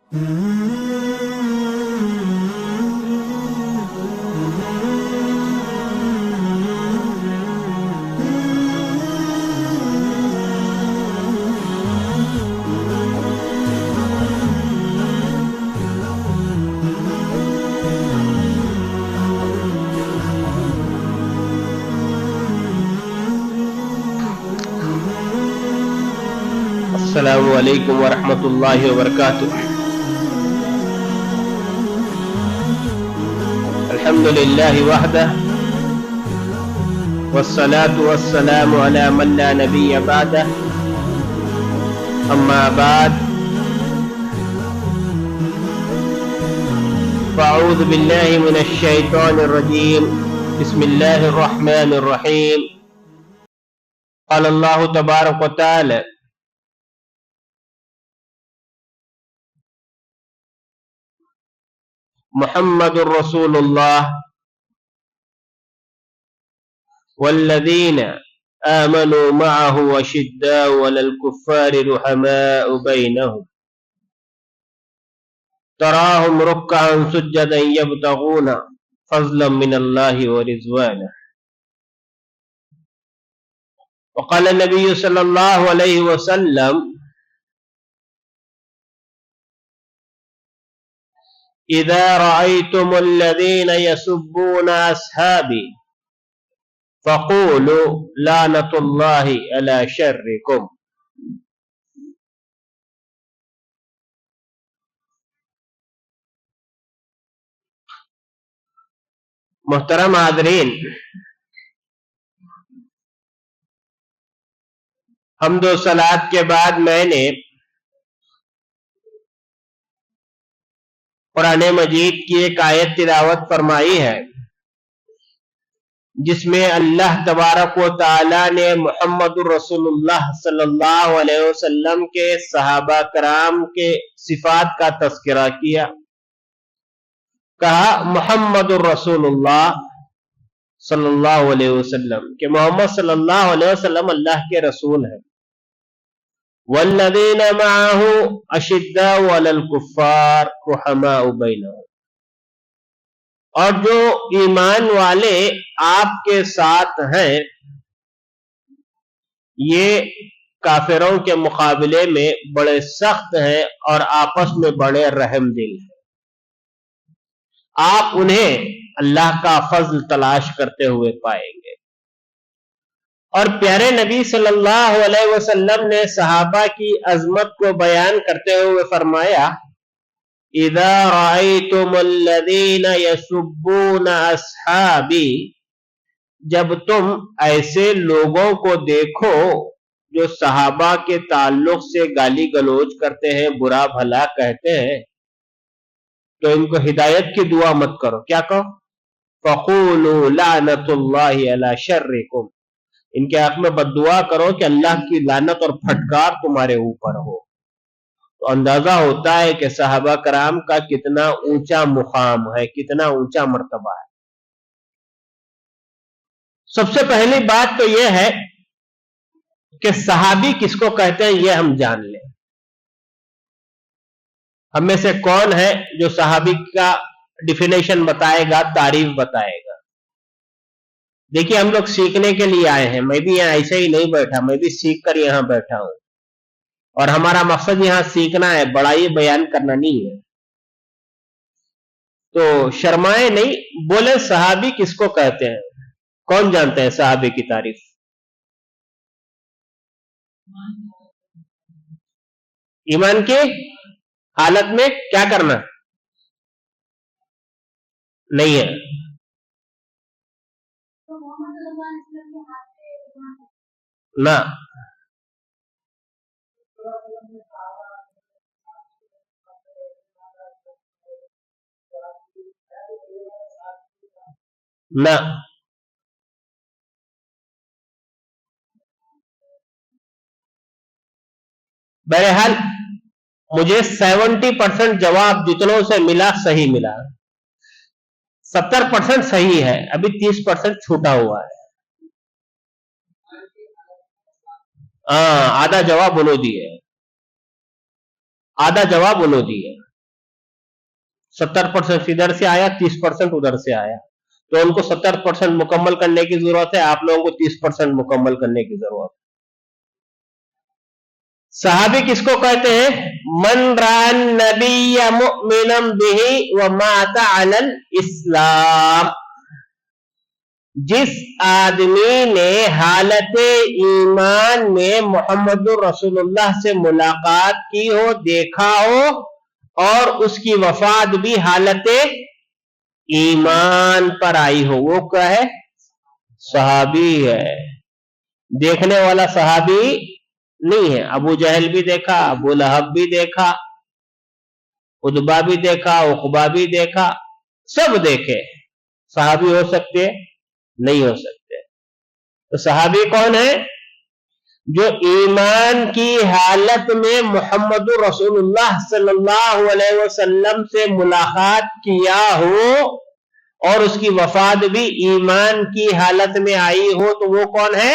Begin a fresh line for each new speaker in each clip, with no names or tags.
السلام علیکم ورحمۃ اللہ وبرکاتہ۔ الحمد للہ وحدہ والصلاة والسلام علی من لا نبی بعدہ، اما بعد فاعوذ باللہ من الشیطان الرجیم، بسم اللہ الرحمن الرحیم۔ قال اللہ تبارک و تعالی: محمد رسول اللہ والذین آمنوا معه اشداء علی الکفار رحماء بینہم تراہم رکعا سجدا یبتغون فضلا من اللہ ورضوانا۔ وقال النبی صلی اللہ علیہ وسلم: اذا رأيتم الذين يسبون اصحابي فقولوا لعنة الله على شركم۔ محترم حاضرین، حمد و صلوات کے بعد میں نے قرآن مجید کی ایک آیت تلاوت فرمائی ہے جس میں اللہ تبارک و تعالی نے محمد رسول اللہ صلی اللہ علیہ وسلم کے صحابہ کرام کے صفات کا تذکرہ کیا۔ کہا محمد رسول اللہ صلی اللہ علیہ وسلم کہ محمد صلی اللہ علیہ وسلم اللہ کے رسول ہیں۔ والذین معه اشداء علی الکفار رحماء بینہم، اور جو ایمان والے آپ کے ساتھ ہیں یہ کافروں کے مقابلے میں بڑے سخت ہیں اور آپس میں بڑے رحم دل ہیں۔ آپ انہیں اللہ کا فضل تلاش کرتے ہوئے پائیں گے۔ اور پیارے نبی صلی اللہ علیہ وسلم نے صحابہ کی عظمت کو بیان کرتے ہوئے فرمایا: اذا رأيتم الذين يسبون اصحابي، جب تم ایسے لوگوں کو دیکھو جو صحابہ کے تعلق سے گالی گلوچ کرتے ہیں، برا بھلا کہتے ہیں، تو ان کو ہدایت کی دعا مت کرو۔ کیا کہو؟ فقولوا لعنۃ اللہ علی شرکم، ان کے حق میں بد دعا کرو کہ اللہ کی لعنت اور پھٹکار تمہارے اوپر ہو۔ تو اندازہ ہوتا ہے کہ صحابہ کرام کا کتنا اونچا مقام ہے، کتنا اونچا مرتبہ ہے۔ سب سے پہلی بات تو یہ ہے کہ صحابی کس کو کہتے ہیں یہ ہم جان لیں۔ ہم میں سے کون ہے جو صحابی کا ڈیفینیشن بتائے گا، تعریف بتائے گا؟ دیکھیے، ہم لوگ سیکھنے کے لیے آئے ہیں، میں بھی یہاں ایسے ہی نہیں بیٹھا، میں بھی سیکھ کر یہاں بیٹھا ہوں، اور ہمارا مقصد یہاں سیکھنا ہے، بڑائی بیان کرنا نہیں ہے۔ تو شرمائے نہیں، بولے صحابی کس کو کہتے ہیں؟ کون جانتے ہیں صحابی کی تعریف؟ ایمان کی حالت میں کیا کرنا نہیں ہے؟ نہ، نہ، بہرحال مجھے 70% جواب جتنوں سے ملا صحیح ملا، 70% صحیح ہے، ابھی 30% چھوٹا ہوا ہے۔ آدھا جواب انہوں دیے، آدھا جواب انہوں دیے۔ 70% ادھر سے آیا, 30% ادھر سے آیا, تو ان کو 70% مکمل کرنے کی ضرورت ہے, آپ لوگوں کو 30% مکمل کرنے کی ضرورت ہے. صحابی کس کو کہتے ہیں؟ من رأى النبی مؤمنا به ومات علی الاسلام, جس آدمی نے حالت ایمان میں محمد رسول اللہ سے ملاقات کی ہو, دیکھا ہو, اور اس کی وفات بھی حالت ایمان پر آئی ہو, وہ کیا ہے؟ صحابی ہے. دیکھنے والا صحابی نہیں ہے. ابو جہل بھی دیکھا, ابو لہب بھی دیکھا, عتبہ بھی دیکھا, عقبہ بھی دیکھا, سب دیکھے, صحابی ہو سکتے نہیں ہو سکتے. تو صحابی کون ہے؟ جو ایمان کی حالت میں محمد رسول اللہ صلی اللہ علیہ وسلم سے ملاقات کیا ہو اور اس کی وفات بھی ایمان کی حالت میں آئی ہو, تو وہ کون ہے؟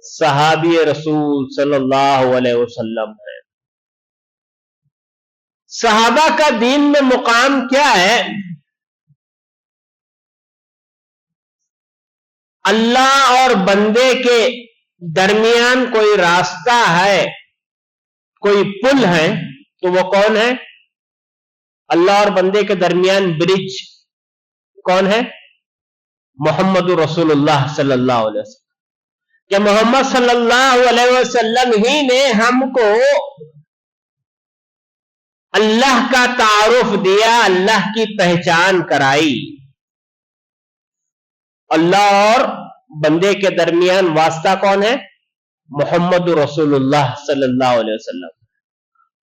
صحابی رسول صلی اللہ علیہ وسلم ہے. صحابہ کا دین میں مقام کیا ہے؟ اللہ اور بندے کے درمیان کوئی راستہ ہے, کوئی پل ہے, تو وہ کون ہے؟ اللہ اور بندے کے درمیان برج کون ہے؟ محمد رسول اللہ صلی اللہ علیہ وسلم. کہ محمد صلی اللہ علیہ وسلم ہی نے ہم کو اللہ کا تعارف دیا, اللہ کی پہچان کرائی. اللہ اور بندے کے درمیان واسطہ کون ہے؟ محمد رسول اللہ صلی اللہ علیہ وسلم.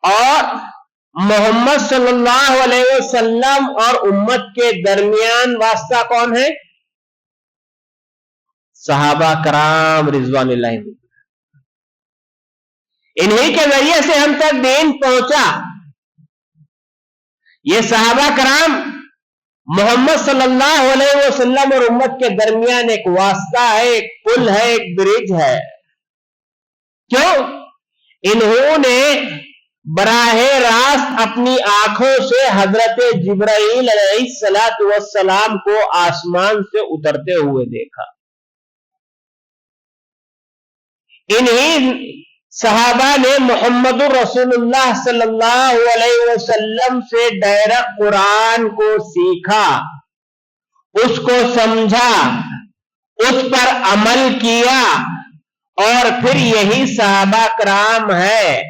اور محمد صلی اللہ علیہ وسلم اور امت کے درمیان واسطہ کون ہے؟ صحابہ کرام رضوان اللہ. انہی کے ذریعے سے ہم تک دین پہنچا. یہ صحابہ کرام محمد صلی اللہ علیہ وسلم اور امت کے درمیان ایک واسطہ ہے, ایک پل ہے, ایک برج ہے. کیوں؟ انہوں نے براہ راست اپنی آنکھوں سے حضرت جبرائیل علیہ السلام کو آسمان سے اترتے ہوئے دیکھا. انہی صحابہ نے محمد رسول اللہ صلی اللہ علیہ وسلم سے ڈائریکٹ قرآن کو سیکھا, اس کو سمجھا, اس پر عمل کیا, اور پھر یہی صحابہ کرام ہے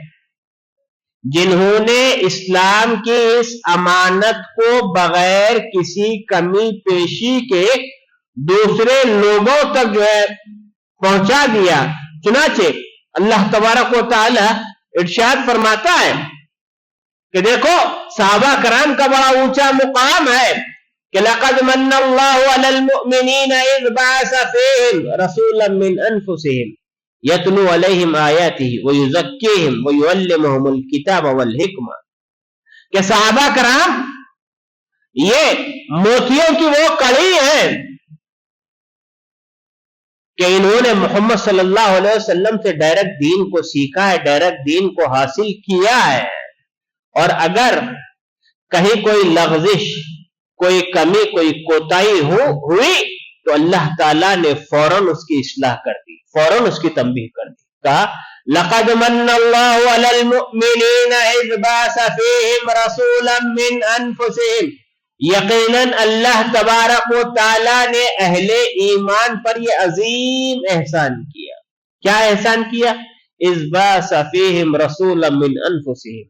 جنہوں نے اسلام کی اس امانت کو بغیر کسی کمی پیشی کے دوسرے لوگوں تک جو ہے پہنچا دیا. چنانچہ اللہ تبارک و تعالی ارشاد فرماتا ہے کہ دیکھو صحابہ کرام کا بڑا اونچا مقام ہے کہ لقد من اللہ علی المؤمنین اذ بعث فیہم رسولا من انفسہم یتلو علیہم آیاتہ ویزکیہم ویعلمہم الکتاب والحکمہ. کہ صحابہ کرام یہ موتیوں کی وہ کڑی ہیں کہ انہوں نے محمد صلی اللہ علیہ وسلم سے ڈائریکٹ دین کو سیکھا ہے, ڈائریکٹ دین کو حاصل کیا ہے. اور اگر کہیں کوئی لغزش, کوئی کمی, کوئی کوتاہی ہوئی تو اللہ تعالیٰ نے فوراً اس کی اصلاح کر دی, فوراً اس کی تنبیہ کر دی. کہا لقد من اللہ علی المؤمنین اذ بعث فیہم رسولا من انفسہم. یقیناً اللہ تبارک و تعالیٰ نے اہل ایمان پر یہ عظیم احسان کیا. کیا احسان کیا؟ اذ بعث فیہم رسولا من انفسہم,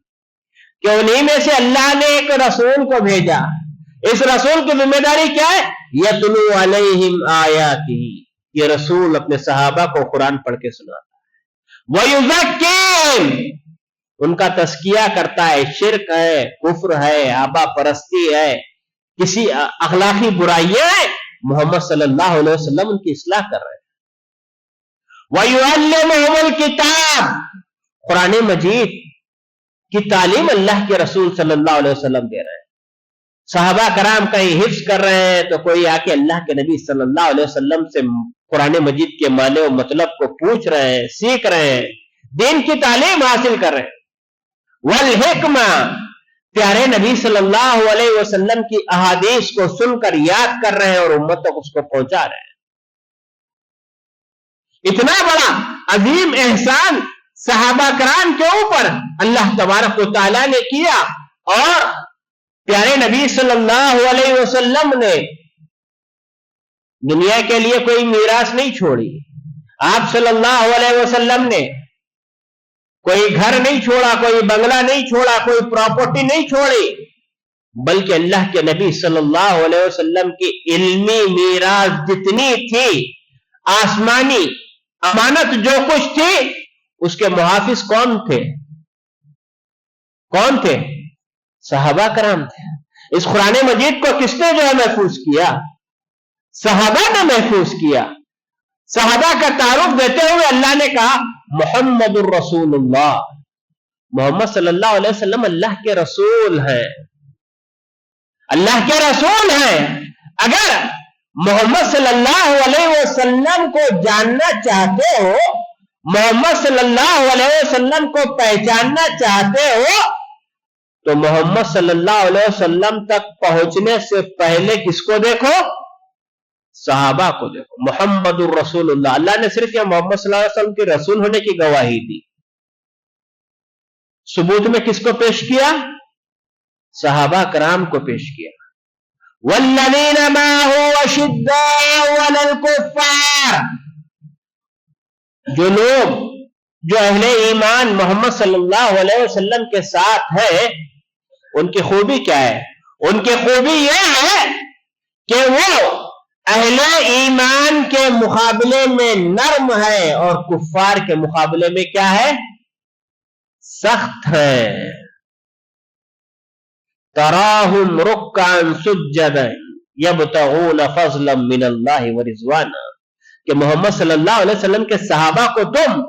کہ انہی میں سے اللہ نے ایک رسول کو بھیجا. اس رسول کی ذمہ داری کیا ہے؟ یتلو علیہم آیاتہ, یہ رسول اپنے صحابہ کو قرآن پڑھ کے سناتا ہے. ویزکیہم, ان کا تزکیہ کرتا ہے. شرک ہے, کفر ہے, آبا پرستی ہے, کسی اخلاقی برائیاں ہیں, محمد صلی اللہ علیہ وسلم ان کی اصلاح کر رہے ہیں. وَيُعَلِّمُهُمُ الْكِتَابَ, قرآن مجید کی تعلیم اللہ کے رسول صلی اللہ علیہ وسلم دے رہے ہیں. صحابہ کرام کہیں حفظ کر رہے ہیں تو کوئی آ کے اللہ کے نبی صلی اللہ علیہ وسلم سے قرآن مجید کے معنی و مطلب کو پوچھ رہے ہیں, سیکھ رہے ہیں, دین کی تعلیم حاصل کر رہے ہیں. والحکمہ, प्यारे नबी सल्लल्लाहु अलैहि वसल्लम की अहादीस को सुनकर याद कर रहे हैं और उम्मत तक उसको पहुंचा रहे हैं। इतना बड़ा अजीम एहसान सहाबा कराम के ऊपर अल्लाह तबारक व तआला ने किया, और प्यारे नबी सल्लल्लाहु अलैहि वसल्लम ने दुनिया के लिए कोई मीरास नहीं छोड़ी। आप सल्लल्लाहु अलैहि वसल्लम ने कोई घर नहीं छोड़ा, कोई बंगला नहीं छोड़ा, कोई प्रॉपर्टी नहीं छोड़ी, बल्कि अल्लाह के नबी सल्लल्लाहु अलैहि वसल्लम की इल्मी मीरास जितनी थी, आसमानी अमानत जो कुछ थी, उसके मुहाफिज कौन थे? कौन थे? सहाबा कराम थे। इस कुरान मजीद को किसने जो है महफूज किया? सहाबा ने महफूज किया। सहाबा का तारुफ देते हुए अल्लाह ने कहा मुहम्मदुर रसूलुल्लाह, मोहम्मद सल्लल्लाहु अलैहि वसल्लम अल्लाह के रसूल हैं, अल्लाह के रसूल हैं। अगर मोहम्मद सल्लल्लाहु अलैहि वसल्लम को जानना चाहते हो, मोहम्मद सल्लल्लाहु अलैहि वसल्लम को पहचानना चाहते हो, तो मोहम्मद सल्लल्लाहु अलैहि वसल्लम तक पहुंचने से पहले किसको देखो? सहाबा को देखो। मुहम्मदुर रसूलुल्लाह, अल्लाह ने सिर्फ यह मोहम्मद सल्लल्लाहु अलैहि वसल्लम के रसूल होने की गवाही दी, सबूत में किसको पेश किया? सहाबा कराम को पेश किया। वल्लज़ीना माअहु अशिद्दाउ अलल कुफ्फार, जो लोग, जो अहले ईमान मोहम्मद सल्लल्लाहु अलैहि वसल्लम के साथ है, उनकी खूबी क्या है? उनकी खूबी यह है कि वो अहले ईमान के मुकाबले में नर्म है और कुफ्फार के मुकाबले में क्या है? सख्त है। तराहुम रुक्कान सुज्जदन यब्तगून फज़लन मिनल्लाहि व रिज़वाना, कि मोहम्मद सल्लल्लाहु अलैहि वसल्लम के सहाबा को तुम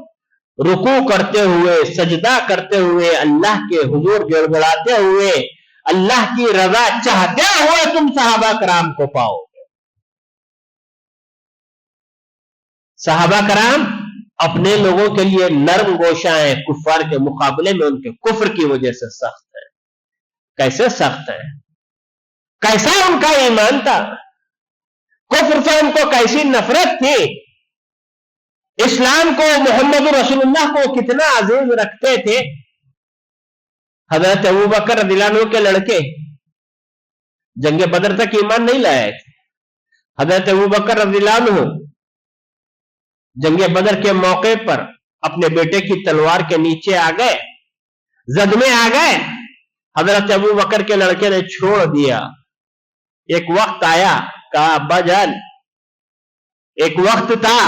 रुकू करते हुए, सजदा करते हुए, अल्लाह के हुजूर गिड़गिड़ाते हुए, अल्लाह की रजा चाहते हुए तुम सहाबा कराम को पाओगे। सहाबा कराम अपने लोगों के लिए नर्म गोशा है, कुफ्फार के मुकाबले में उनके कुफ्र की वजह से सख्त है। कैसे सख्त है? कैसा उनका ईमान था? कुफ्र से उनको कैसी नफरत थी? इस्लाम को, मोहम्मद रसूलुल्लाह को कितना अजीज रखते थे। हजरत अबू बकर रज़ियल्लाहु अन्हु के लड़के जंग बदर तक ईमान नहीं लाए थे। हजरत अबू बकर रज़ियल्लाहु अन्हु जंग बदर के मौके पर अपने बेटे की तलवार के नीचे आ गए, जद में आ गए। हजरत अबू बकर के लड़के ने छोड़ दिया। एक वक्त आया, कहा अब्बा जान, एक वक्त था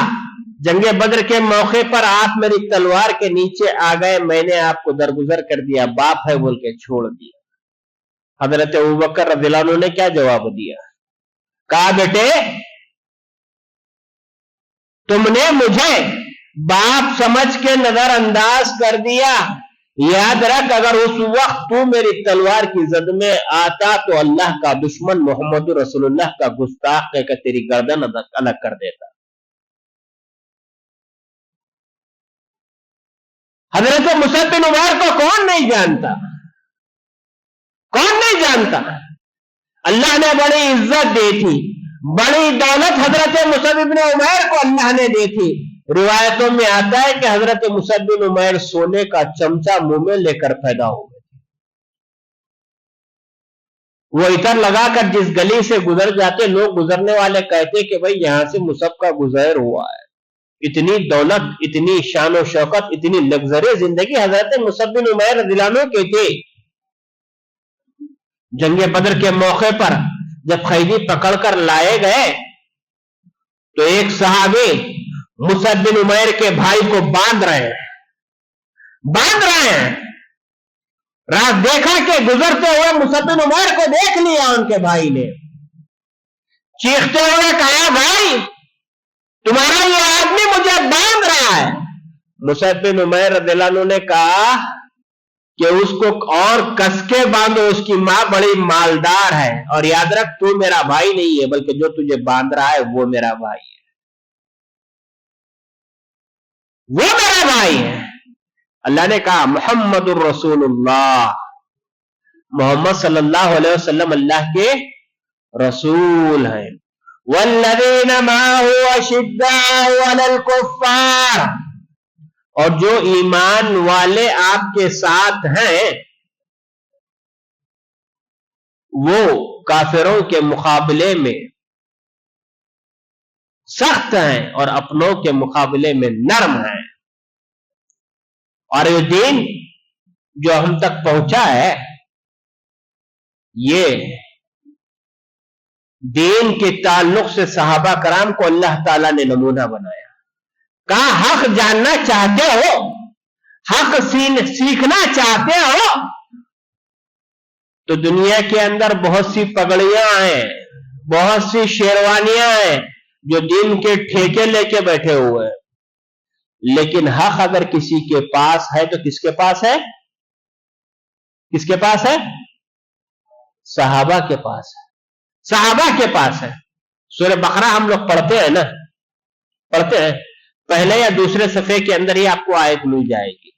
जंगे बद्र के मौके पर आप मेरी तलवार के नीचे आ गए, मैंने आपको दरगुजर कर दिया, बाप है बोल के छोड़ दिया। हजरत अबू बकर रज़ियल्लाहु अन्हु ने क्या जवाब दिया? कहा बेटे, तुमने मुझे बाप समझ के नजरअंदाज कर दिया, याद रख अगर उस वक्त तू मेरी तलवार की जद में आता तो अल्लाह का दुश्मन मोहम्मद रसूलुल्लाह का गुस्ताख कहकर तेरी गर्दन अलग कर देता। हजरत मुसअब बिन उमैर को कौन नहीं जानता? कौन नहीं जानता? अल्लाह ने बड़ी इज्जत दी थी, बड़ी दौलत हजरत मुसअब बिन उमैर को अल्लाह ने दी थी। रिवायतों में आता है कि हजरत मुसअब बिन उमैर सोने का चमचा मुंह में लेकर पैदा हुए। वो इतर लगाकर जिस गली से गुजर जाते, लोग गुजरने वाले कहते कि भाई यहां से मुसअब का गुजर हुआ है। इतनी दौलत, इतनी शान और शौकत, इतनी लग्जरी जिंदगी हजरत मुसअब बिन उमैर रज़ियल्लाहु अन्हु की थी। जंगे बदर के मौके पर जब खैदी पकड़कर लाए गए तो एक सहाबी मुसअब बिन उमैर के भाई को बांध रहे हैं। रात देखा कि गुजरते हुए मुसअब बिन उमैर को देख लिया उनके भाई ने, चीखते हुए कहा भाई तुम्हारा ये आदमी मुझे बांध रहा है। मुसअब बिन उमैर रज़ियल्लाहु अन्हु ने कहा कि उसको और कसके बांधो, उसकी मां बड़ी मालदार है, और याद रख तू मेरा भाई नहीं है बल्कि जो तुझे बांध रहा है वो मेरा भाई है, वो मेरा भाई है। अल्लाह ने कहा मुहम्मदुर रसूलुल्लाह, मोहम्मद सल्लल्लाहु अलैहि वसल्लम अल्लाह के रसूल हैं। वल्लज़ीना माअहु अशिद्दाउ अलल कुफ्फार, और जो ईमान वाले आपके साथ हैं वो काफिरों के मुकाबले में सख्त हैं और अपनों के मुकाबले में नरम हैं। और ये दीन जो हम तक पहुंचा है, ये दीन के ताल्लुक से सहाबा कराम को अल्लाह ताला ने नमूना बनाया। कहा हक जानना चाहते हो, हक सीखना चाहते हो, तो दुनिया के अंदर बहुत सी पगड़ियां हैं, बहुत सी शेरवानियां हैं जो दीन के ठेके लेके बैठे हुए हैं। लेकिन हक अगर किसी के पास है तो किसके पास है? किसके पास है? सहाबा के पास है, सहाबा के पास है। सूरह बकरा हम लोग पढ़ते हैं ना, पढ़ते हैं, पहले या दूसरे सफ़े के अंदर ही आपको आयत मिल जाएगी।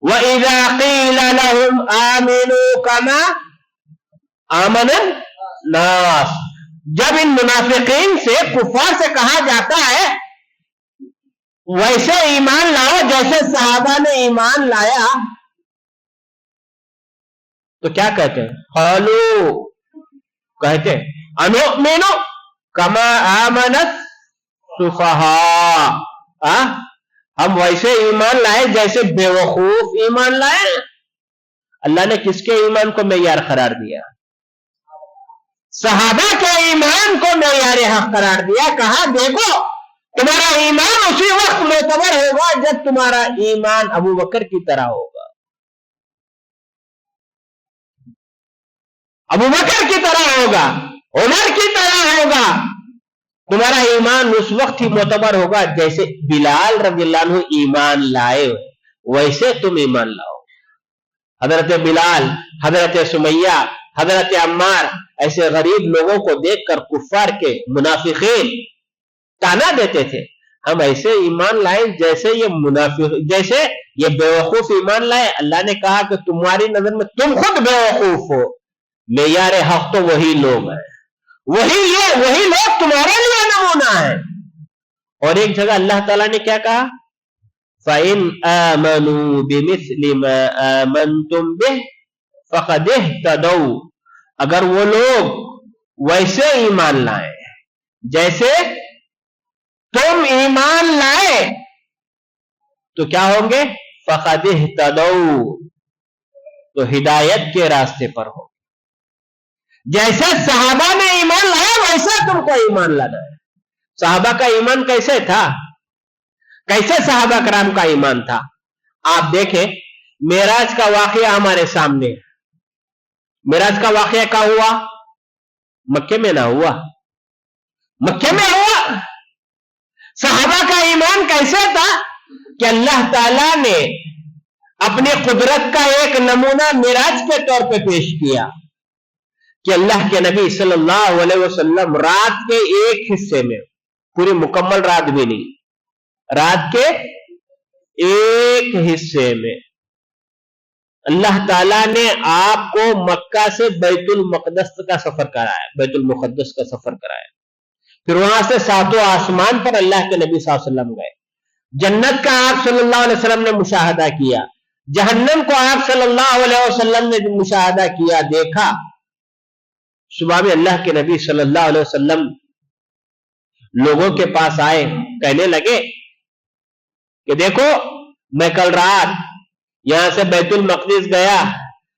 वइज़ा क़ीला लहुम आमिनू कमा आमनन नास, जब इन मुनाफिकीन से, कुफार से कहा जाता है वैसे ईमान लाओ जैसे सहाबा ने ईमान लाया, तो क्या कहते हैं? क़ालू, कहते अनुमिनु कमा आमनत सुफहा, हम वैसे ईमान लाए जैसे बेवकूफ ईमान लाए। अल्लाह ने किसके ईमान को मेयार करार दिया? सहाबा के ईमान को मेयार हक करार दिया। कहा देखो तुम्हारा ईमान उसी वक्त मोतबर होगा जब तुम्हारा ईमान अबू बकर की तरह होगा, अबू बकर की तरह होगा, उमर की तरह होगा। तुम्हारा ईमान उस वक्त ही मोतबर होगा जैसे बिलाल रज़ियल्लाहु अन्हु ईमान लाए, वैसे तुम ईमान लाओ। हजरत बिलाल, हजरत सुमैया, हजरत अम्मार, ऐसे गरीब लोगों को देखकर कुफ्फार के मुनाफिकीन ताना देते थे, हम ऐसे ईमान लाए जैसे ये मुनाफिक, जैसे ये बेवकूफ ईमान लाए। अल्लाह ने कहा कि तुम्हारी नजर में तुम खुद बेवकूफ हो, मेयार हक तो वही लोग हैं, वही लोग तुम्हारे लिए नमूना है। और एक जगह अल्लाह ताला ने क्या कहा? फ़इन आमनू बिमिस्लि मा आमनतुम बिह फ़क़द इह्तदौ, अगर वो लोग वैसे ईमान लाए जैसे तुम ईमान लाए तो क्या होंगे? फ़क़द इह्तदौ, तो हिदायत के रास्ते पर हो। जैसे सहाबा ने ईमान लाया वैसे तुमको ईमान लाना है। सहाबा का ईमान कैसे था? कैसे सहाबा कराम का ईमान था? आप देखें, मेराज का वाकया हमारे सामने। मेराज का वाकया क्या हुआ? मक्के में ना हुआ, मक्के में हुआ। सहाबा का ईमान कैसे था कि अल्लाह ताला ने अपने कुदरत का एक नमूना मेराज के तौर पे पेश किया कि अल्लाह के नबी सल्लल्लाहु अलैहि वसल्लम रात के एक हिस्से में, पूरी मुकम्मल रात भी नहीं, रात के एक हिस्से में अल्लाह ताला ने आपको मक्का से बैतुल मक़दस का सफर कराया, बैतुल मुक़द्दस का सफर कराया। फिर वहां से सातों आसमान पर अल्लाह के नबी सल्लल्लाहु अलैहि वसल्लम गए। जन्नत का आप सल्लल्लाहु अलैहि वसल्लम ने मुशाहदा किया, जहन्नम को आप सल्लल्लाहु अलैहि वसल्लम ने मुशाहदा किया, देखा। सुबह में अल्लाह के नबी सल्लल्लाहु अलैहि वसल्लम लोगों के पास आए, कहने लगे कि देखो मैं कल रात यहां से बैतुल मक़दिस गया,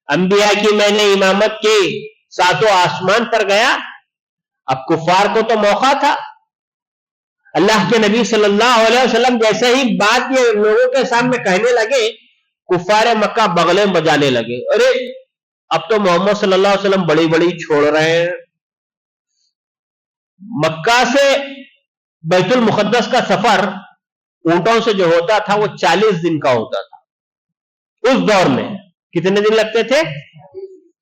अंबिया की मैंने इमामत की, सातों आसमान पर गया। अब कुफार को तो मौका था। अल्लाह के नबी सल्लल्लाहु अलैहि वसल्लम जैसे ही बात ये लोगों के सामने कहने लगे, कुफार मक्का बगले बजाने लगे, अरे अब तो मोहम्मद सल्लल्लाहु अलैहि वसल्लम बड़ी बड़ी छोड़ रहे हैं। मक्का से बैतुल मुक़द्दस का सफर ऊंटों से जो होता था वो 40 दिन का होता था। उस दौर में कितने दिन लगते थे?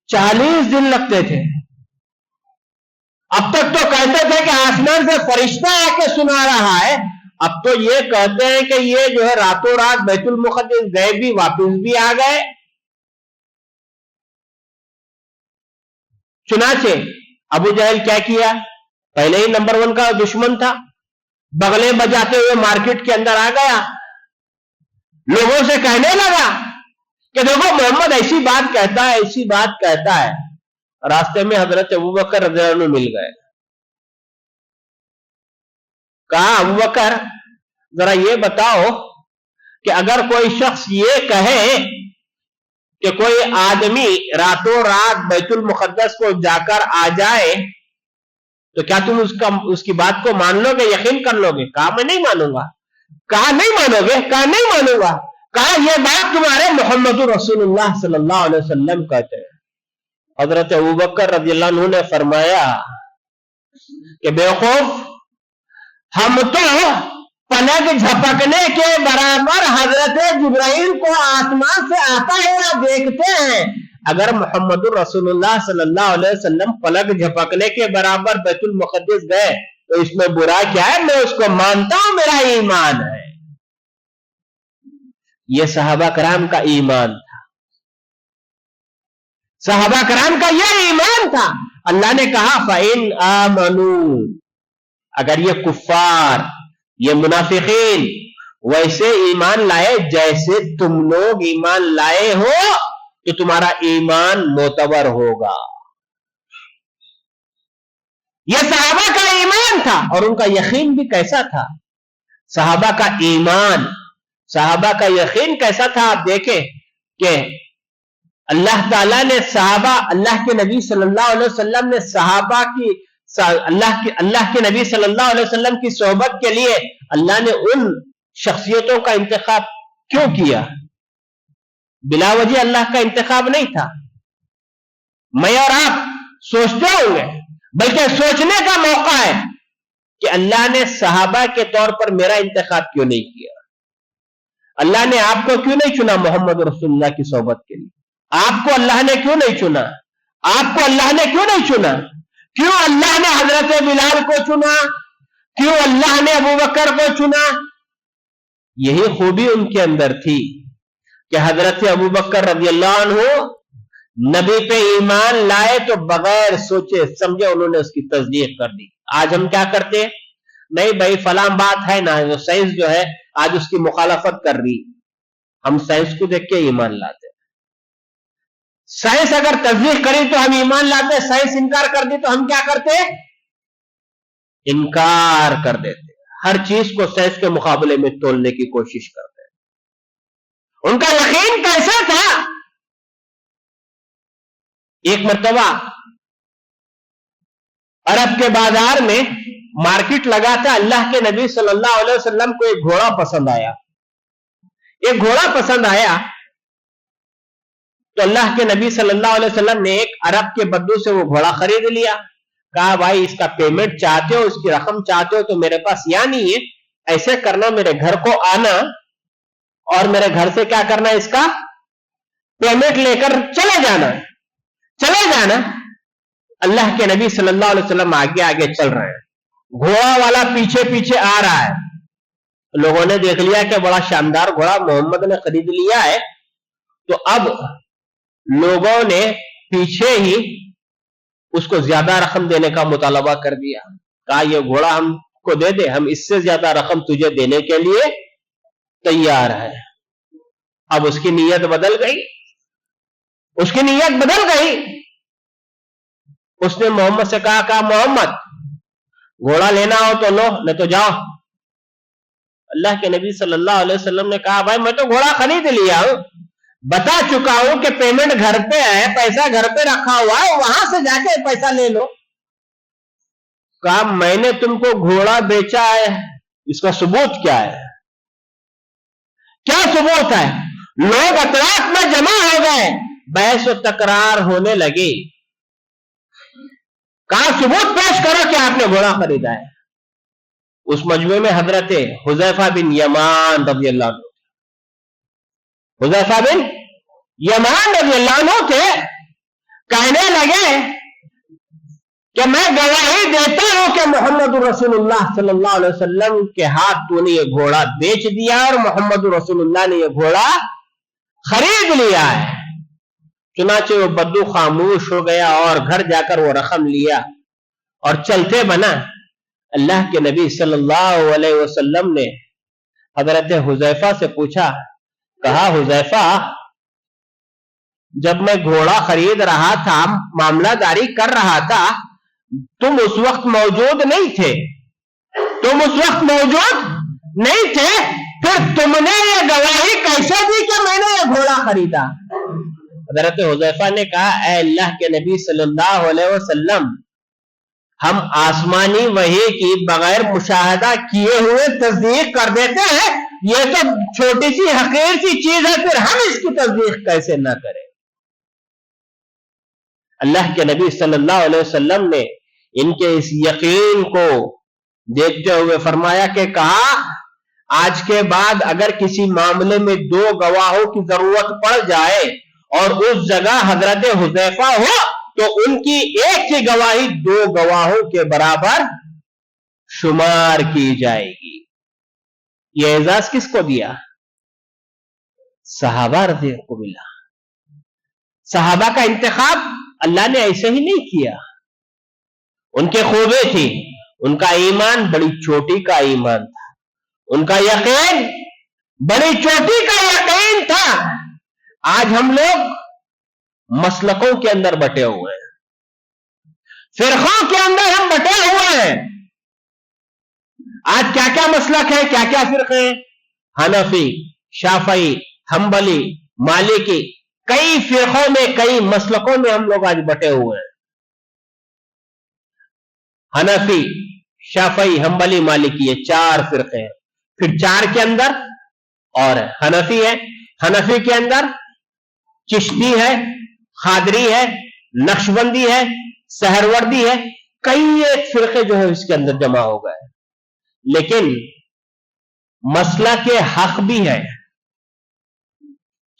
40 दिन लगते थे। अब तक तो कहते थे कि आसमान से फरिश्ता आके सुना रहा है, अब तो ये कहते हैं कि ये जो है रातों रात बैतुल मुक़द्दस गए भी वापस भी आ गए। चुनाचे अबू जहल क्या किया, पहले ही नंबर 1 का दुश्मन था, बगले बजाते हुए मार्केट के अंदर आ गया, लोगों से कहने लगा कि देखो मोहम्मद ऐसी बात कहता है, ऐसी बात कहता है। रास्ते में हजरत अबू बकर रज़ियल्लाहु अन्हु मिल गए। कहा, अबू बकर जरा ये बताओ कि अगर कोई शख्स ये कहे कि कोई आदमी रातों रात बैतुल मुक़द्दस को जाकर आ जाए तो क्या तुम उसकी बात को मान लोगे, यकीन कर लोगे? कहा, मैं नहीं मानूंगा। कहा, नहीं मानोगे? कहा, नहीं मानूंगा। कहा, यह बात तुम्हारे मोहम्मद रसूलुल्लाह सल्लल्लाहु अलैहि वसल्लम कहते हैं। हजरत अबू बकर रज़ियल्लाहु अन्हु ने फरमाया कि बेवकूफ, हम तो पलक झपकने के बराबर हजरत जिब्राइल को आसमान से आता हुआ देखते हैं। अगर मोहम्मद रसूलुल्लाह सल्लल्लाहु अलैहि वसल्लम पलक झपकने के बराबर बैतुल मुक़द्दस गए तो इसमें बुरा क्या है? मैं उसको मानता हूं, मेरा ईमान है। यह सहाबा कराम का ईमान था, सहाबा कराम का यह ईमान था। अल्लाह ने कहा, फ़इन आमनू, अगर ये कुफ्फार, ये मुनाफिकीन वैसे ईमान लाए जैसे तुम लोग ईमान लाए हो तो तुम्हारा ईमान मोतबर होगा। यह सहाबा का ईमान था और उनका यकीन भी कैसा था, सहाबा का ईमान, सहाबा का यकीन कैसा था। आप देखें कि अल्लाह ताला ने सहाबा, अल्लाह के नबी सल्लल्लाहु अलैहि वसल्लम ने सहाबा की, अल्लाह के नबी सल्लल्लाहु अलैहि वसल्लम की सोहबत के लिए अल्लाह ने उन शख्सियतों का इंतखाब क्यों किया? बिला वजह अल्लाह का इंतखाब नहीं था। मैं और आप सोचते होंगे, बल्कि सोचने का मौका है कि अल्लाह ने सहाबा के तौर पर मेरा इंतखाब क्यों नहीं किया? अल्लाह ने आपको क्यों नहीं चुना मोहम्मद रसूलुल्लाह की सोहबत के लिए? आपको अल्लाह ने क्यों नहीं चुना? आपको अल्लाह ने क्यों नहीं चुना? क्यों अल्लाह ने हजरत बिलाल को चुना? क्यों अल्लाह ने अबू बकर को चुना? यही खूबी उनके अंदर थी कि हजरत अबू बकर रज़ियल्लाहु अन्हु नबी पे ईमान लाए तो बगैर सोचे समझे उन्होंने उसकी तस्दीक कर दी। आज हम क्या करते हैं? नहीं भाई फलां बात है ना, जो साइंस जो है आज उसकी मुखालफत कर रही, हम साइंस को देख के ईमान लाते। साइंस अगर तस्दीक करी तो हम ईमान लाते, साइंस इनकार कर दी तो हम क्या करते? इनकार कर देते। हर चीज को साइंस के मुकाबले में तोलने की कोशिश करते हैं। उनका यकीन कैसा था? एक मर्तबा अरब के बाजार में मार्केट लगा था, अल्लाह के नबी सल्लल्लाहु अलैहि वसल्लम को एक घोड़ा पसंद आया। एक घोड़ा पसंद आया तो अल्लाह के नबी सल्लल्लाहु अलैहि वसल्लम ने एक अरब के बद्दू से वो घोड़ा खरीद लिया। कहा, भाई इसका पेमेंट चाहते हो, इसकी रकम चाहते हो तो मेरे पास या नहीं है, ऐसे करना, मेरे घर को आना और मेरे घर से क्या करना, इसका पेमेंट लेकर चले जाना, चले जाना। अल्लाह के नबी सल्लल्लाहु अलैहि वसल्लम आगे आगे चल रहे हैं, घोड़ा वाला पीछे पीछे आ रहा है। लोगों ने देख लिया कि बड़ा शानदार घोड़ा मोहम्मद ने खरीद लिया है, तो अब लोगों ने पीछे ही उसको ज्यादा रकम देने का मुतालबा कर दिया। कहा, ये घोड़ा हमको दे दे, हम इससे ज्यादा रकम तुझे देने के लिए तैयार है। अब उसकी नीयत बदल गई, उसकी नीयत बदल गई। उसने मोहम्मद से कहा, मोहम्मद घोड़ा लेना हो तो लो, नहीं तो जाओ। अल्लाह के नबी सल्लल्लाहु अलैहि वसल्लम ने कहा, भाई मैं तो घोड़ा खरीद लिया हूं, बता चुका हूं कि पेमेंट घर पे है, पैसा घर पे रखा हुआ है, वहां से जाके पैसा ले लो। कहा, मैंने तुमको घोड़ा बेचा है, इसका सबूत क्या है? क्या सबूत है? लोग अतराफ में जमा हो गए, बहस और तकरार होने लगी। कहा, सबूत पेश करो कि आपने घोड़ा खरीदा है। उस मजमे में हजरत हुज़ैफा बिन यमान रज़ियल्लाहु अन्हु, हुज़ैफा बिन यमान रज़ियल्लाहु अन्हु थे। कहने लगे कि मैं गवाही देता हूं कि मोहम्मद रसूलुल्लाह सल्लल्लाहु अलैहि वसल्लम के हाथ तूने ये घोड़ा बेच दिया और मोहम्मद रसूलुल्लाह ने ये घोड़ा खरीद लिया है। चुनाचे वो बद्दू खामोश हो गया और घर जाकर वो रकम लिया और चलते बना। अल्लाह के नबी सल्लल्लाहु अलैहि वसल्लम ने हजरत हुजैफा से पूछा, कहा हुजैफा, जब मैं घोड़ा खरीद रहा था, मामलादारी कर रहा था, तुम उस वक्त मौजूद नहीं थे, नहीं थे, फिर तुमने ये गवाही कैसे दी कि मैंने ये घोड़ा खरीदा? हजरत हुजैफा ने कहा, ऐ अल्लाह के नबी सल्लल्लाहु अलैहि वसल्लम, हम आसमानी वही की बगैर मुशाहदा किए हुए तस्दीक कर देते हैं, ये तो छोटी सी हकीर सी चीज है, फिर हम इसकी तस्दीक कैसे ना करें? अल्लाह के नबी सल्लल्लाहु अलैहि वसल्लम ने इनके इस यकीन को देखते हुए फरमाया कि कहा, आज के बाद अगर किसी मामले में दो गवाहों की जरूरत पड़ जाए और उस जगह हजरत हुजैफा हो, तो उनकी एक ही गवाही दो गवाहों के बराबर शुमार की जाएगी। यह एजाज किसको दिया? सहाबा रज़ी को मिला। सहाबा का इंतखाब अल्लाह ने ऐसे ही नहीं किया, उनके खूबे थी, उनका ईमान बड़ी चोटी का ईमान था, उनका यकीन बड़ी चोटी का यकीन था। आज हम लोग मसलकों के अंदर बटे हुए हैं, फिरकों के अंदर हम बटे हुए हैं। आज क्या क्या मसलक है, क्या क्या फिरके हैं? हनफी, शाफई, हम्बली, मालिकी, कई फिरकों में, कई मसलकों में हम लोग आज बटे हुए हैं। हनफी, शाफई, हम्बली, मालिकी, ये चार फिरके हैं। फिर चार के अंदर और हनफी है, हनफी के अंदर चिश्ती है, खादरी है, नक्शबंदी है, सहरवर्दी है, कई एक फिरके जो है इसके अंदर जमा हो गए। लेकिन मसला के हक भी है।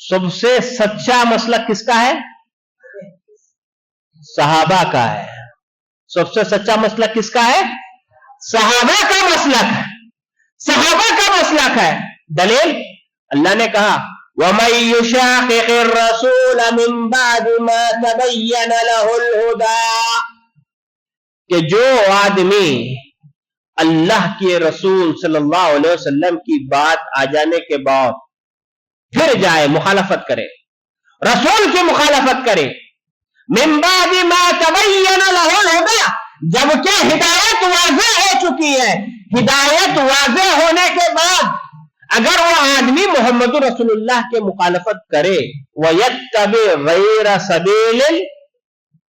सबसे सच्चा मसला किसका है? सहाबा का है। सबसे सच्चा मसला किसका है? सहाबा का मसलक है, सहाबा का मसलक है। दलील, अल्लाह ने कहा, वमन युशाक़िक़िर रसूल मिन बाद मा तबय्यन लहुल हुदा, कि जो आदमी अल्लाह के रसूल सल्लल्लाहु अलैहि वसल्लम की बात आ जाने के बाद फिर जाए, मुखालफत करे, रसूल की मुखालफत करे, मिन बाद मा तबय्यन लहुल हुदा, जबकि हिदायत वाज़ेह हो चुकी है, हिदायत वाज़ेह होने के बाद अगर वो आदमी मोहम्मद रसूलुल्लाह के मुखालफत करे, वयत्तबि गैर सबीलिल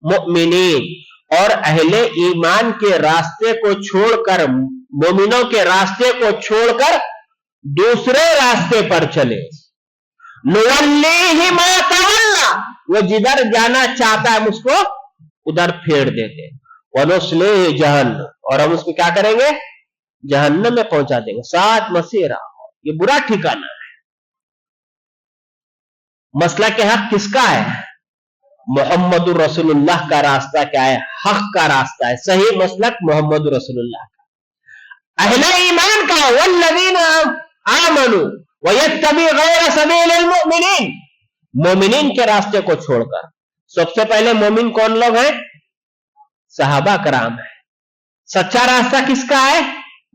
मुमिनीन, और अहले ईमान के रास्ते को छोड़कर, मोमिनों के रास्ते को छोड़कर दूसरे रास्ते पर चले, नुवल्लिहि मा तवल्ला, वो जिधर जाना चाहता है उसको उधर फेर देते, वनुस्लिहि जहन्नम, और हम उसको क्या करेंगे? जहन्नम में पहुंचा देंगे। साथ मसीरा, ये बुरा ठिकाना है। मसला के हक किसका है? मोहम्मद रसूलुल्लाह का रास्ता क्या है? हक का रास्ता है, सही मसलक मोहम्मद रसूलुल्लाह का, अहले ईमान का, वल्लज़ीना आमनू वयत्तबि गैर सबीलिल मुमिनीन, मोमिनीन के रास्ते को छोड़कर। सबसे पहले मोमिन कौन लोग हैं? सहाबा कराम है। सच्चा रास्ता किसका है?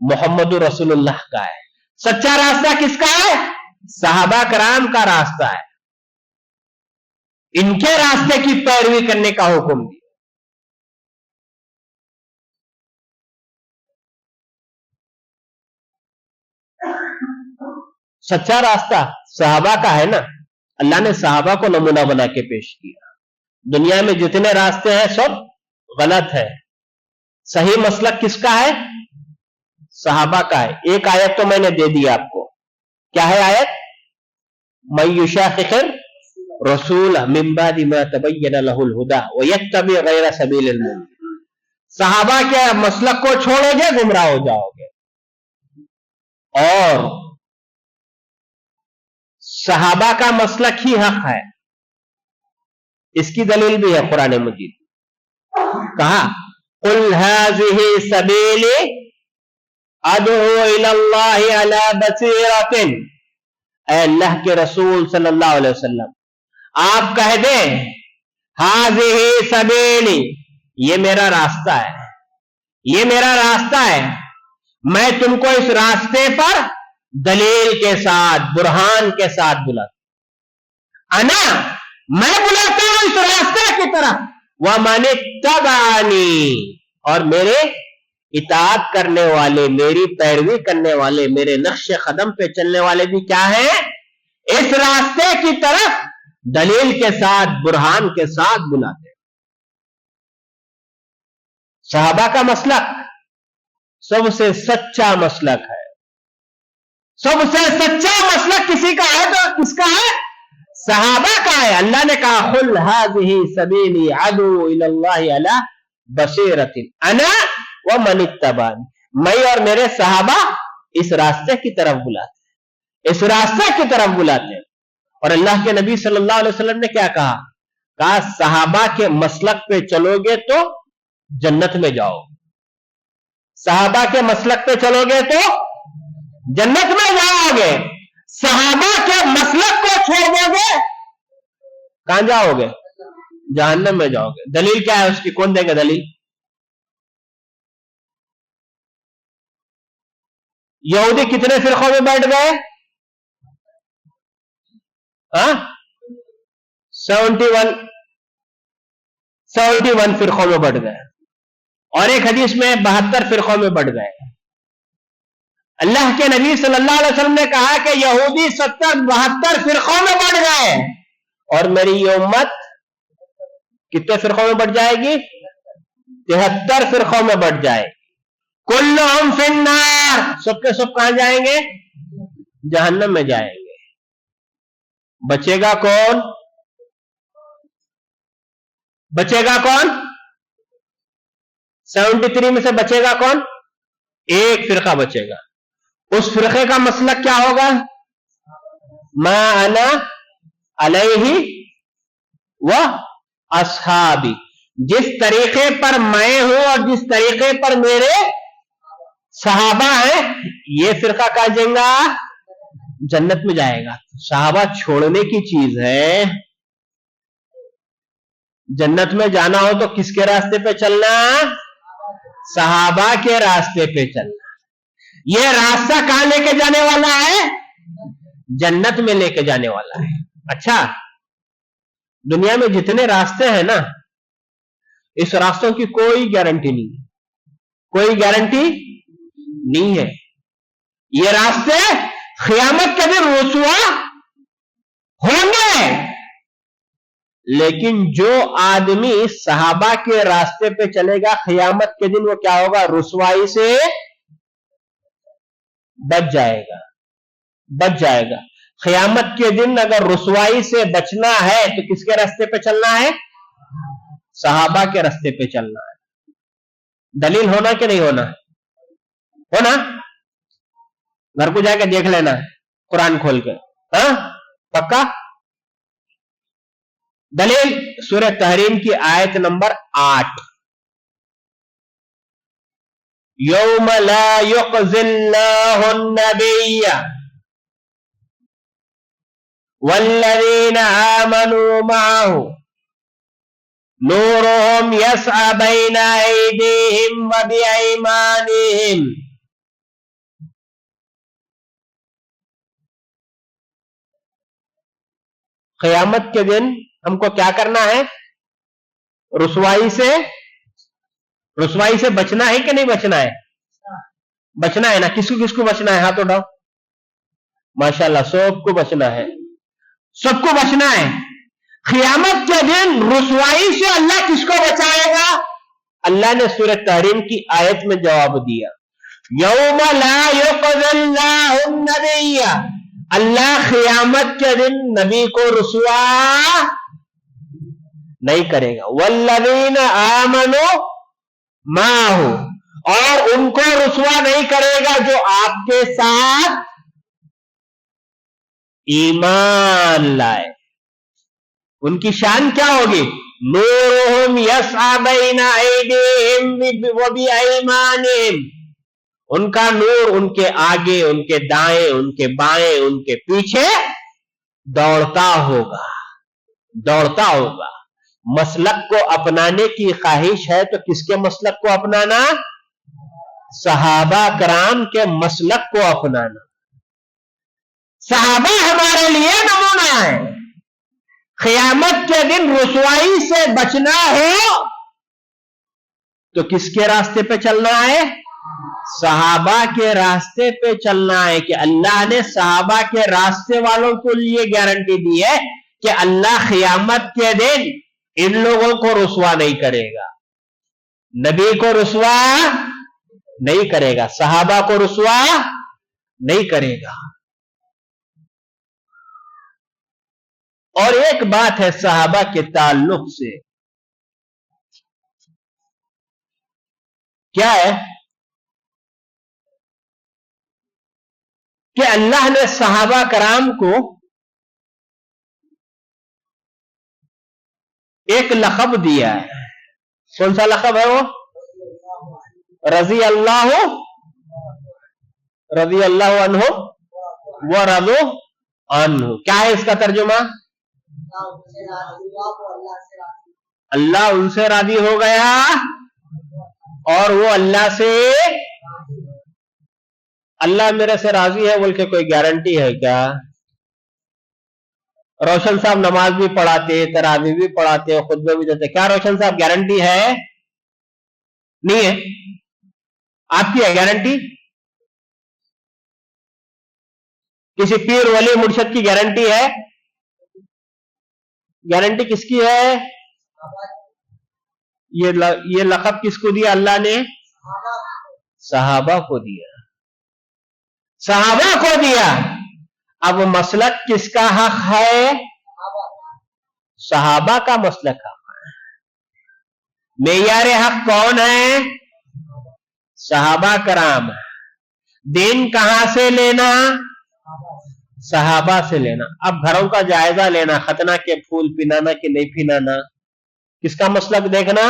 मोहम्मद रसूलुल्लाह का है। सच्चा रास्ता किसका है? सहाबा कराम का रास्ता है। इनके रास्ते की पैरवी करने का हुक्म दिया। सच्चा रास्ता सहाबा का है ना, अल्लाह ने सहाबा को नमूना बना के पेश किया। दुनिया में जितने रास्ते हैं सब गलत है। सही मसलक किसका है? सहाबा का है। एक आयत तो मैंने दे दी आपको, क्या है आयत? मन युशाक़िक़िर रसूल मिन बादि मा तबय्यन लहुल हुदा वयत्तबि गैर सबीलिल मुमिनीन। सहाबा के मसलक को छोड़ोगे गुमराह हो जाओगे। और सहाबा का मसलक ही हक है, इसकी दलील भी है कुरान मजीद। कहा, कुल हाज़िही सबीली अदू इलल्लाहि अला बसीरतिन, ऐ अल्लाह के रसूल सल्लल्लाहु अलैहि वसल्लम, آپ کہہ دیں ہاذہ سبیلی، یہ میرا راستہ ہے، یہ میرا راستہ ہے، میں تم کو اس راستے پر دلیل کے ساتھ، برہان کے ساتھ بلاتا، انا میں بلاتا ہوں اس راستے کی طرف، ومن اتبعنی اور میرے اطاعت کرنے والے، میری پیروی کرنے والے، میرے نقش قدم پہ چلنے والے بھی کیا ہیں؟ اس راستے کی طرف دلیل کے ساتھ، برہان کے ساتھ بلاتے ہیں۔ صحابہ کا مسلک سب سے سچا مسلک ہے، سب سے سچا مسلک کسی کا ہے تو کس کا ہے؟ صحابہ کا ہے۔ اللہ نے کہا قل ھذہ سبیلی ادعو الی اللہ علی بصیرۃ انا ومن اتبعنی، میں اور میرے صحابہ اس راستے کی طرف بلاتے ہیں، اس راستے کی طرف بلاتے ہیں۔ اور اللہ کے نبی صلی اللہ علیہ وسلم نے کیا کہا؟ کہا صحابہ کے مسلک پہ چلو گے تو جنت میں جاؤ، صحابہ کے مسلک پہ چلو گے تو جنت میں جاؤ گے، صحابہ کے مسلک کو چھوڑ دو گے کہاں جاؤ گے؟ جہنم میں جاؤ گے۔ دلیل کیا ہے اس کی؟ کون دے گا دلیل؟ یہودی کتنے فرقوں میں بانٹ گئے؟ 71 فرقوں میں بٹ گئے، اور ایک حدیث میں 72 فرقوں میں بٹ گئے۔ اللہ کے نبی صلی اللہ علیہ وسلم نے کہا کہ یہودی 72 فرقوں میں بٹ گئے، اور میری یہ امت کتنے فرقوں میں بٹ جائے گی؟ 73 فرقوں میں بٹ جائے گی۔ کلہم فی النار، سب کے سب کہاں جائیں گے؟ جہنم میں جائیں گے۔ بچے گا کون؟ بچے گا کون؟ 73 میں سے بچے گا کون؟ ایک فرقہ بچے گا۔ اس فرقے کا مسلک کیا ہوگا؟ ما انا علیہ و اصحابی، جس طریقے پر میں ہوں اور جس طریقے پر میرے صحابہ ہیں، یہ فرقہ کہاں جائے گا؟ جنت میں جائے گا۔ صحابہ چھوڑنے کی چیز ہے، جنت میں جانا ہو تو کس کے راستے پہ چلنا؟ صحابہ کے راستے پہ چلنا۔ یہ راستہ کہاں لے کے جانے والا ہے؟ جنت میں لے کے جانے والا ہے۔ اچھا، دنیا میں جتنے راستے ہیں نا، اس راستوں کی کوئی گارنٹی نہیں، کوئی گارنٹی نہیں ہے۔ یہ راستے قیامت کے دن رسوا ہوں گے، لیکن جو آدمی صحابہ کے راستے پہ چلے گا قیامت کے دن وہ کیا ہوگا؟ رسوائی سے بچ جائے گا، بچ جائے گا۔ قیامت کے دن اگر رسوائی سے بچنا ہے تو کس کے راستے پہ چلنا ہے؟ صحابہ کے راستے پہ چلنا ہے۔ دلیل ہونا کہ نہیں ہونا؟ ہونا؟ گھر کو جا کے دیکھ لینا قرآن کھول کے، ہاں پکا؟ دلیل سورہ تحریم کی آیت نمبر 8، یوم لا یخزی اللہ النبی والذین آمنوا معه نورهم یسعی بین ایدیہم وبایمانہم۔ قیامت کے دن ہم کو کیا کرنا ہے؟ رسوائی سے بچنا ہے کہ نہیں بچنا ہے؟ بچنا ہے نا۔ کس کو بچنا ہے؟ ہاتھ اٹھاؤ۔ ماشاءاللہ سب کو بچنا ہے، سب کو بچنا ہے۔ قیامت کے دن رسوائی سے اللہ کس کو بچائے گا؟ اللہ نے سورہ تحریم کی آیت میں جواب دیا، یوم لا یخزی اللہ النبی، اللہ قیامت کے دن نبی کو رسوا نہیں کرے گا، والذین آمنوا معه، اور ان کو رسوا نہیں کرے گا جو آپ کے ساتھ ایمان لائے۔ ان کی شان کیا ہوگی؟ نورہم یسعی بین ایدیہم وبایمانہم، ان کا نور ان کے آگے، ان کے دائیں، ان کے بائیں، ان کے پیچھے دوڑتا ہوگا۔ دوڑتا ہوگا. مسلک کو اپنانے کی خواہش ہے تو کس کے مسلک کو اپنانا؟ صحابہ کرام کے مسلک کو اپنانا. صحابہ ہمارے لیے نمونہ ہے. قیامت کے دن رسوائی سے بچنا ہو تو کس کے راستے پہ چلنا ہے؟ صحابہ کے راستے پہ چلنا ہے. کہ اللہ نے صحابہ کے راستے والوں کو یہ گارنٹی دی ہے کہ اللہ قیامت کے دن ان لوگوں کو رسوا نہیں کرے گا. نبی کو رسوا نہیں کرے گا, صحابہ کو رسوا نہیں کرے گا. اور ایک بات ہے صحابہ کے تعلق سے, کیا ہے کہ اللہ نے صحابہ کرام کو ایک لقب دیا ہے. کون سا لقب ہے وہ؟ رضی اللہ عنہ ورضوا عنہ. کیا ہے اس کا ترجمہ؟ اللہ ان سے راضی ہو گیا اور وہ اللہ سے, اللہ میرے سے راضی ہے بول کے کوئی گارنٹی ہے کیا؟ روشن صاحب نماز بھی پڑھاتے, تراویح بھی پڑھاتے, خطبے بھی دیتے, کیا روشن صاحب گارنٹی ہے؟ نہیں ہے. آپ کی ہے گارنٹی؟ کسی پیر ولی مرشد کی گارنٹی ہے؟ گارنٹی کس کی ہے؟ یہ لقب کس کو دیا اللہ نے؟ صحابہ کو دیا. صحابہ کو دیا. اب مسلک کس کا حق ہے؟ صحابہ کا مسلک حق ہے. معیار حق کون ہے؟ صحابہ کرام. دین کہاں سے لینا؟ صحابہ سے لینا. اب گھروں کا جائزہ لینا, ختنہ کے پھول پینانا کہ نہیں پینانا, کس کا مسلک دیکھنا؟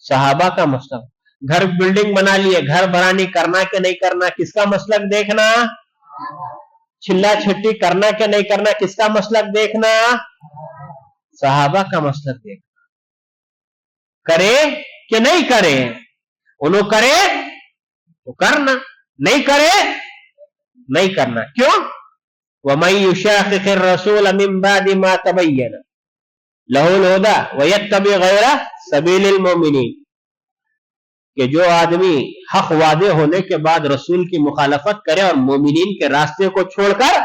صحابہ کا مسلک. گھر بلڈنگ بنا لیے, گھر بھرانی کرنا کہ نہیں کرنا, کس کا مسلک دیکھنا؟ چھلا چھٹی کرنا کہ نہیں کرنا, کس کا مسلک دیکھنا؟ صحابہ کا مسلک دیکھنا. کرے کہ نہیں کرے, انہوں کرے تو کرنا, نہیں کرے نہیں کرنا. کیوں؟ وَمَن يُشَاقِقِ الرَّسُولَ مِن بَعْدِ مَا تَبَيَّنَ لَهُ الْهُدَى وَيَتَّبِعْ غَيْرَ سَبِيلِ الْمُؤْمِنِينَ. کہ جو آدمی حق واضح ہونے کے بعد رسول کی مخالفت کرے اور مومنین کے راستے کو چھوڑ کر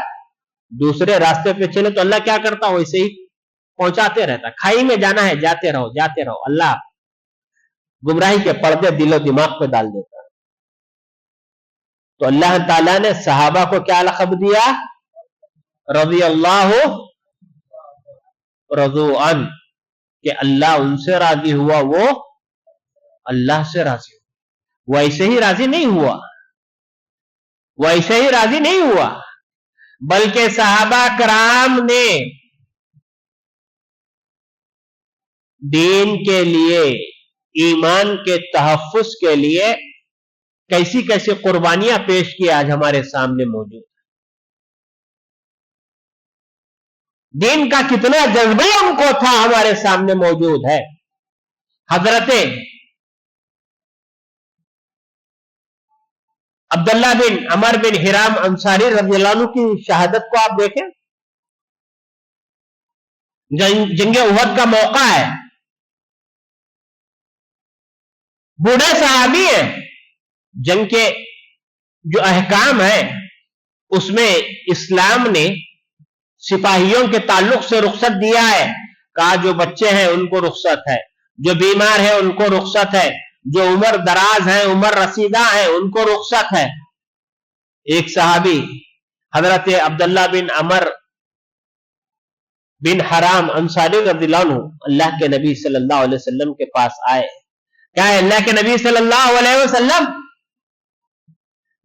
دوسرے راستے پہ چلے تو اللہ کیا کرتا؟ ویسے ہی پہنچاتے رہتا. کھائی میں جانا ہے, جاتے رہو جاتے رہو. اللہ گمراہی کے پردے دل و دماغ پہ ڈال دیتا. تو اللہ تعالیٰ نے صحابہ کو کیا لقب دیا؟ رضی اللہ رضوا عنہ. کہ اللہ ان سے راضی ہوا, وہ اللہ سے راضی ہوا. ویسے ہی راضی نہیں ہوا, ویسے ہی راضی نہیں ہوا, بلکہ صحابہ کرام نے دین کے لیے, ایمان کے تحفظ کے لیے کیسی کیسی قربانیاں پیش کی آج ہمارے سامنے موجود ہے. دین کا کتنا جذبہ ان کو تھا ہمارے سامنے موجود ہے. حضرت عبداللہ بن عمر بن حرام انصاری رضی اللہ عنہ کی شہادت کو آپ دیکھیں. جنگ احد کا موقع ہے, بوڑھے صحابی ہیں, جنگ کے جو احکام ہیں اس میں اسلام نے سپاہیوں کے تعلق سے رخصت دیا ہے. کہا جو بچے ہیں ان کو رخصت ہے, جو بیمار ہیں ان کو رخصت ہے, جو عمر دراز ہیں, عمر رسیدہ ہیں, ان کو رخصت ہے. ایک صحابی حضرت عبداللہ بن عمر بن حرام انصاری رضی اللہ عنہ اللہ کے نبی صلی اللہ علیہ وسلم کے پاس آئے. کیا ہے اللہ کے نبی صلی اللہ علیہ وسلم,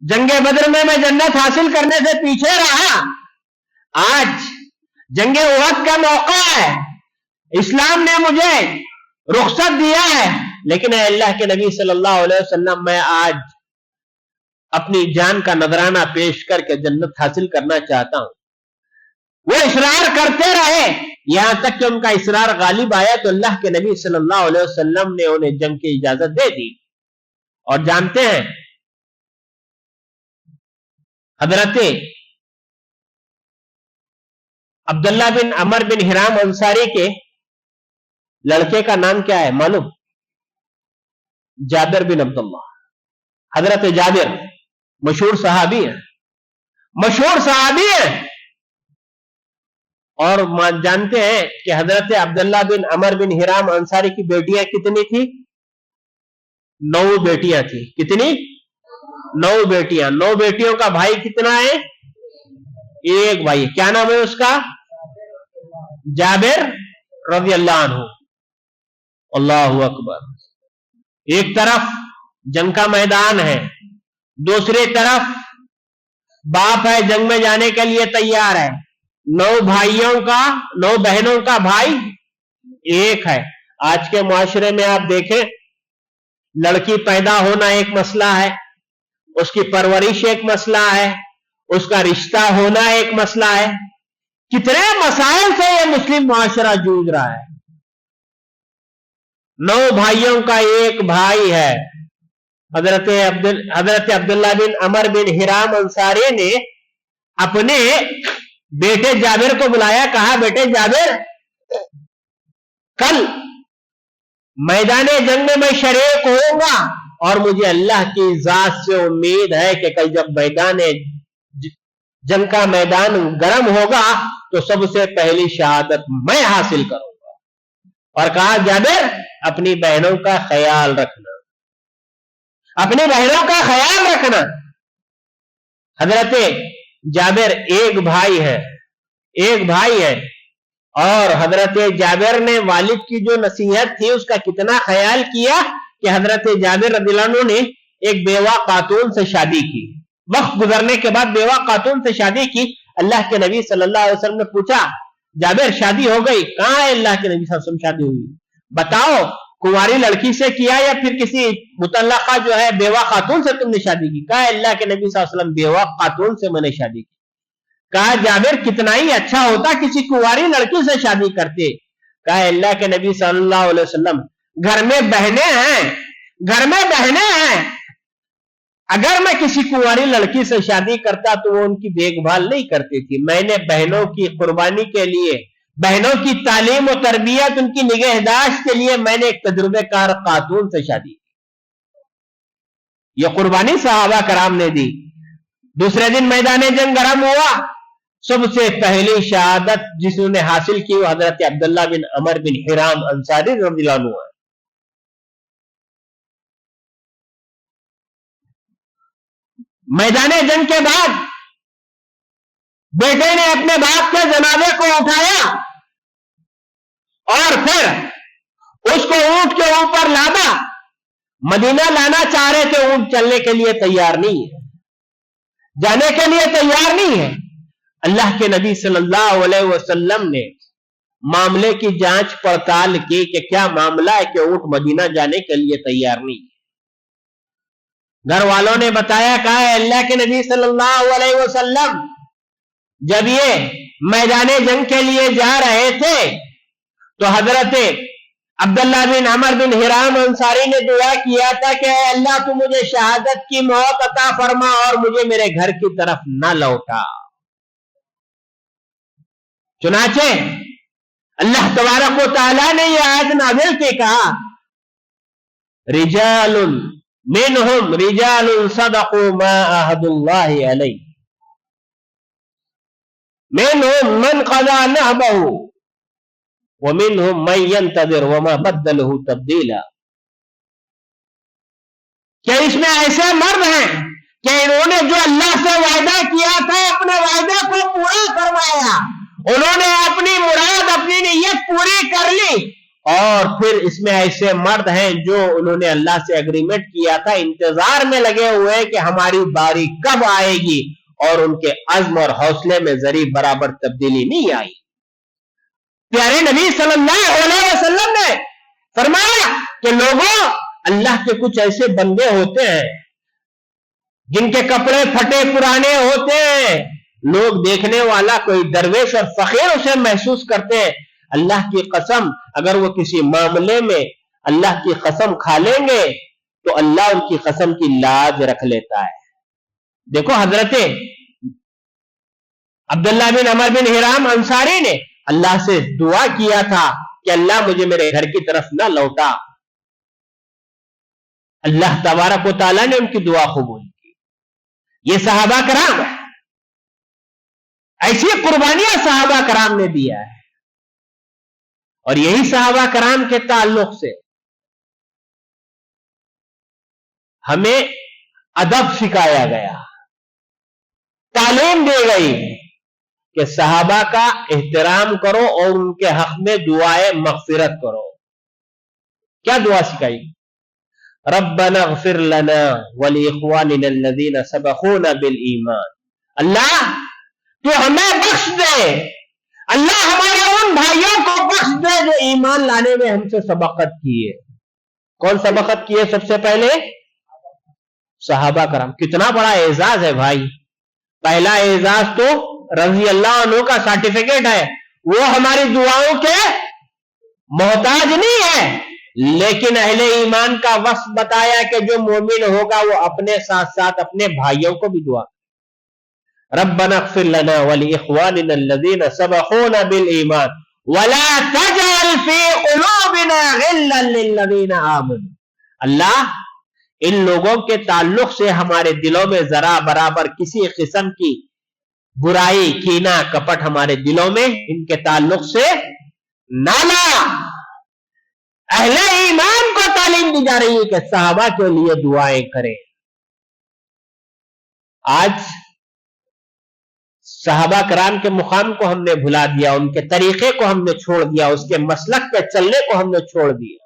جنگ بدر میں جنت حاصل کرنے سے پیچھے رہا, آج جنگ احد کا موقع ہے, اسلام نے مجھے رخصت دیا ہے, لیکن اے اللہ کے نبی صلی اللہ علیہ وسلم میں آج اپنی جان کا نذرانہ پیش کر کے جنت حاصل کرنا چاہتا ہوں. وہ اصرار کرتے رہے, یہاں تک کہ ان کا اصرار غالب آیا تو اللہ کے نبی صلی اللہ علیہ وسلم نے انہیں جنگ کی اجازت دے دی. اور جانتے ہیں حضرت عبداللہ بن عمر بن حرام انصاری کے لڑکے کا نام کیا ہے معلوم؟ جابر بن عبداللہ. حضرت جابر مشہور صحابی ہیں، مشہور صحابی ہیں. اور جانتے ہیں کہ حضرت عبداللہ بن عمر بن حرام انصاری کی بیٹیاں کتنی تھی؟ 9 بیٹیاں تھی. کتنی؟ 9 بیٹیاں. 9 بیٹیوں کا بھائی کتنا ہے؟ ایک بھائی. کیا نام ہے اس کا؟ جابر رضی اللہ عنہ. اللہ اکبر. ایک طرف جنگ کا میدان ہے، دوسری طرف باپ ہے جنگ میں جانے کے لیے تیار ہے. 9 بھائیوں کا 9 بہنوں کا بھائی ایک ہے. آج کے معاشرے میں آپ دیکھیں، لڑکی پیدا ہونا ایک مسئلہ ہے، اس کی پرورش ایک مسئلہ ہے، اس کا رشتہ ہونا ایک مسئلہ ہے. کتنے مسائل سے یہ مسلم معاشرہ جوجھ رہا ہے. 9 بھائیوں کا ایک بھائی ہے. حضرت عبداللہ بن عمر بن حرام انصاری نے اپنے بیٹے جابر کو بلایا، کہا بیٹے جابر، کل میدان جنگ میں میں شریک ہوں گا اور مجھے اللہ کی ذات سے امید ہے کہ کل جب میدان جنگ کا میدان گرم ہوگا تو سب سے پہلی شہادت میں حاصل کروں گا. اور کہا جابر اپنی بہنوں کا خیال رکھنا، اپنی بہنوں کا خیال رکھنا. حضرت جابر ایک بھائی ہے اور حضرت جابر نے والد کی جو نصیحت تھی اس کا کتنا خیال کیا کہ حضرت جابر رضی اللہ عنہ نے ایک بیوہ خاتون سے شادی کی. وقت گزرنے کے بعد بیوہ خاتون سے شادی کی. اللہ کے نبی صلی اللہ علیہ وسلم نے پوچھا جابر شادی ہو گئی؟ کہاں ہے اللہ کے نبی صلی اللہ علیہ وسلم شادی ہوئی؟ بتاؤ کنواری لڑکی سے کیا یا پھر کسی مطلقہ جو ہے بیوہ خاتون سے تم نے شادی کی؟ کہا اللہ کے نبی صلی اللہ علیہ وسلم بیوہ خاتون سے میں نے شادی کی. کہا جابر کتنا ہی اچھا ہوتا کسی کنواری لڑکی سے شادی کرتے. کہا اللہ کے نبی صلی اللہ علیہ وسلم گھر میں بہنیں ہیں، اگر میں کسی کنواری لڑکی سے شادی کرتا تو وہ ان کی دیکھ بھال نہیں کرتی تھی. میں نے بہنوں کی قربانی کے لیے، بہنوں کی تعلیم و تربیت، ان کی نگہداشت کے لیے میں نے ایک تجربے کار خاتون سے شادی کی. یہ قربانی صحابہ کرام نے دی. دوسرے دن میدان جنگ گرم ہوا. سب سے پہلی شہادت جس نے حاصل کی وہ حضرت عبداللہ بن عمر بن حرام انصاری رضی اللہ عنہ ہے. میدان جنگ کے بعد بیٹے نے اپنے باپ کے جنازے کو اٹھایا اور پھر اس کو اونٹ کے اوپر لادا. مدینہ لانا چاہ رہے تھے، اونٹ چلنے کے لیے تیار نہیں ہے، جانے کے لیے تیار نہیں ہے. اللہ کے نبی صلی اللہ علیہ وسلم نے معاملے کی جانچ پڑتال کی کہ کیا معاملہ ہے کہ اونٹ مدینہ جانے کے لیے تیار نہیں. گھر والوں نے بتایا، کہا اللہ کے نبی صلی اللہ علیہ وسلم جب یہ میدان جنگ کے لیے جا رہے تھے تو حضرت عبداللہ بن عمر بن حرام انصاری نے دعا کیا تھا کہ اے اللہ تو مجھے شہادت کی موت عطا فرما اور مجھے میرے گھر کی طرف نہ لوٹا. چنانچہ اللہ تبارک و تعالیٰ نے یہ آیت نازل کی، کہا رجال منہم رجال صدقوا ما عاہدوا اللہ علیہ منہم من قضى نحبہ ومنہم من ينتظر وما بدلہ تبدیلا. کیا اس میں ایسے مرد ہیں کہ انہوں نے جو اللہ سے وعدہ کیا تھا اپنے وعدے کو پورا کروایا، انہوں نے اپنی مراد اپنی نیت پوری کر لی، اور پھر اس میں ایسے مرد ہیں جو انہوں نے اللہ سے اگریمنٹ کیا تھا، انتظار میں لگے ہوئے کہ ہماری باری کب آئے گی، اور ان کے عزم اور حوصلے میں ذری برابر تبدیلی نہیں آئی. پیارے نبی صلی اللہ علیہ وسلم نے فرمایا کہ لوگوں، اللہ کے کچھ ایسے بندے ہوتے ہیں جن کے کپڑے پھٹے پرانے ہوتے ہیں، لوگ دیکھنے والا کوئی درویش اور فقیر اسے محسوس کرتے ہیں. अल्लाह की कसम, अगर वो किसी मामले में अल्लाह की कसम खा लेंगे तो अल्लाह उनकी कसम की लाज रख लेता है। देखो हजरत अब्दुल्लाह बिन अमर बिन हिराम अंसारी ने अल्लाह से दुआ किया था कि अल्लाह मुझे मेरे घर की तरफ ना लौटा। अल्लाह तबारक व तआला ने उनकी दुआ कबूल की। ये सहाबा कराम है, ऐसी कुर्बानियां सहाबा कराम ने दिया है। और यही सहाबा कराम के ताल्लुक से हमें अदब सिखाया गया, तालीम दी गई कि सहाबा का एहतराम करो और उनके हक में दुआए मगफिरत करो। क्या दुआ सिखाई? रब्बना इग़फिर लना व लिइख़वानिना अल्लज़ीना सबक़ूना बिल ईमान। अल्लाह तू हमें बख्श दे, अल्लाह हमारे उन भाइयों को बख्श दे जो ईमान लाने में हमसे सबकत किए। कौन सबकत किए? सबसे पहले सहाबा कराम। कितना बड़ा एजाज है भाई। पहला एजाज तो रज़ी अल्लाह अन्हु का सर्टिफिकेट है, वो हमारी दुआओं के मोहताज नहीं है, लेकिन अहले ईमान का वस्फ बताया कि जो मोमिन होगा वो अपने साथ साथ अपने भाइयों को भी दुआ। रब्बना इग़फिर लना व लिइख़वानिना अल्लज़ीना सबक़ूना बिल ईमान वला तजअल फी क़ुलूबिना ग़िल्लन लिल्लज़ीना आमनू। अल्लाह इन लोगों के ताल्लुक से हमारे दिलों में जरा बराबर किसी किस्म की बुराई, कीना, कपट हमारे दिलों में इनके ताल्लुक से ना ला। अहले ईमान को तालीम दी जा रही है कि सहाबा के लिए दुआएं करें। आज सहाबा कराम के मुकाम को हमने भुला दिया, उनके तरीके को हमने छोड़ दिया, उसके मसलक पे चलने को हमने छोड़ दिया।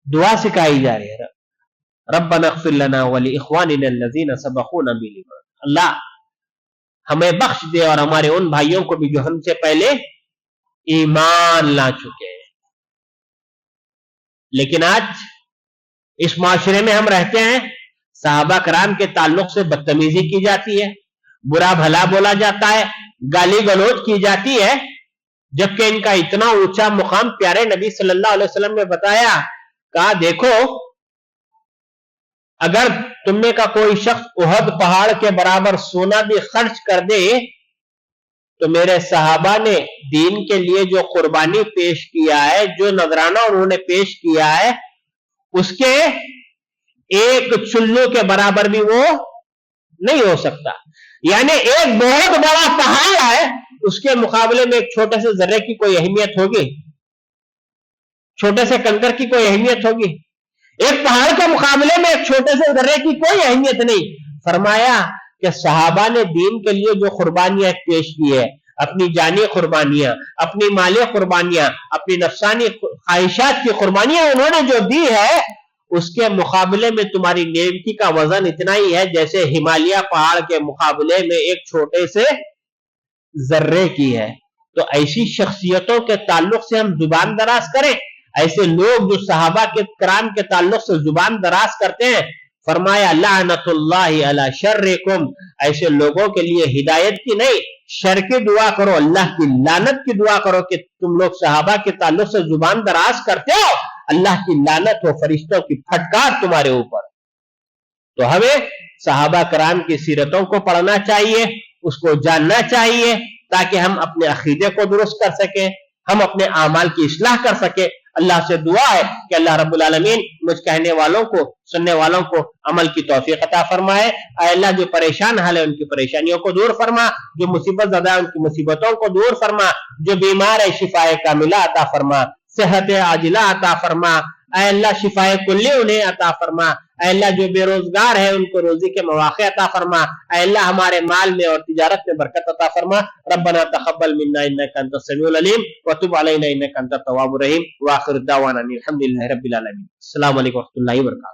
दुआ सिखाई जा रही है, रब्बना इग़फिर लना व लिइख़वानिना अल्लज़ीना सबक़ूना बिल ईमान। अल्लाह हमें बख्श दे और हमारे उन भाइयों को भी जो हमसे पहले ईमान ला चुके हैं। लेकिन आज इस माशरे में हम रहते हैं, सहाबा कराम के ताल्लुक से बदतमीजी की जाती है, बुरा भला बोला जाता है, गाली गलौज की जाती है, जबकि इनका इतना ऊंचा मुकाम प्यारे नबी सल्लल्लाहु अलैहि वसल्लम ने बताया। कहा देखो, अगर तुम में का कोई शख्स उहद पहाड़ के बराबर सोना भी खर्च कर दे तो मेरे सहाबा ने दीन के लिए जो कुर्बानी पेश किया है, जो नजराना उन्होंने पेश किया है, उसके एक चुल्लू के बराबर भी वो नहीं हो सकता। यानी एक बहुत बड़ा पहाड़ है, उसके मुकाबले में एक छोटे से जर्रे की कोई अहमियत होगी? छोटे से कंकर की कोई अहमियत होगी? एक पहाड़ के मुकाबले में एक छोटे से जर्रे की कोई अहमियत नहीं। फरमाया कि सहाबा ने दीन के लिए जो कुर्बानियां पेश की है, अपनी जानी कुर्बानियां, अपनी माली कुर्बानियां, अपनी नफसानी ख्वाहिशात की कुर्बानियां उन्होंने जो दी है, उसके मुकाबले में तुम्हारी नेकी का वजन इतना ही है जैसे हिमालय पहाड़ के मुकाबले में एक छोटे से जर्रे की है। तो ऐसी शख्सियतों के ताल्लुक से हम जुबान दराज करें? ऐसे लोग जो सहाबा के कराम के ताल्लुक से जुबान दराज करते हैं, फरमाया लानतुल्लाहि अला शर्रिकुम, ऐसे लोगों के लिए हिदायत की नहीं शर की दुआ करो, अल्लाह की लानत की दुआ करो कि तुम लोग सहाबा के ताल्लुक से जुबान दराज करते हो, अल्लाह की लानत हो, फरिश्तों की फटकार तुम्हारे ऊपर। तो हमें सहाबा कराम की सीरतों को पढ़ना चाहिए, उसको जानना चाहिए, ताकि हम अपने अकीदे को दुरुस्त कर सके, हम अपने आमाल की इस्लाह कर सके। अल्लाह से दुआ है कि अल्लाह रब्बुल आलमीन मुझ कहने वालों को, सुनने वालों को अमल की तौफीक अता फरमाए। अल्लाह जो परेशान हाल है उनकी परेशानियों को दूर फरमा, जो मुसीबत ज़दा है उनकी मुसीबतों को दूर फरमा, जो बीमार है शिफाए कामिला अता फरमा, सेहत आजिला अता फरमा। अल्लाह शिफाए कुल्ली उन्हें अता फरमा। अल्लाह जो बेरोजगार है उनको रोजी के मौके अता फरमा। अल्लाह हमारे माल में और तिजारत में बरकत अता फरमा। रब्बना तक़ब्बल मिन्ना इन्नका अंतस समीउल अलीम व तुब अलैना इन्नका अंतत तव्वाबुर रहीम व आखिर दावाना अनिल हम्दुलिल्लाहि रब्बिल आलमीन। अस्सलामु अलैकुम व रहमतुल्लाहि व बरकातुहू।